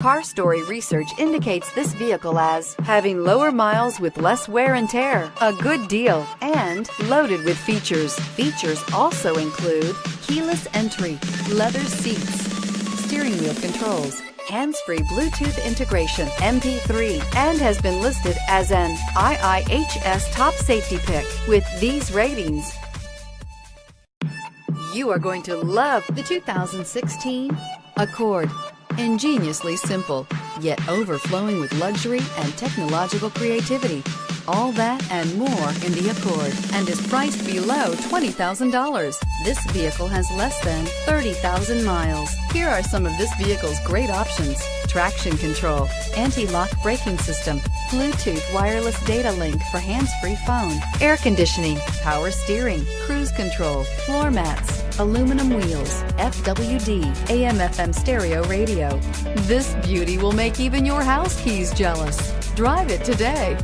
Car Story research indicates this vehicle as having lower miles with less wear and tear, a good deal, and loaded with features. Features also include keyless entry, leather seats, steering wheel controls, hands-free Bluetooth integration, MP3, and has been listed as an IIHS top safety pick. With these ratings, you are going to love the 2016 Accord. Ingeniously simple, yet overflowing with luxury and technological creativity. All that and more in the Accord, and is priced below $20,000. This vehicle has less than 30,000 miles. Here are some of this vehicle's great options: traction control, anti-lock braking system, Bluetooth wireless data link for hands-free phone, air conditioning, power steering, cruise control, floor mats, aluminum wheels, FWD, AM/FM stereo radio. This beauty will make even your house keys jealous. Drive it today.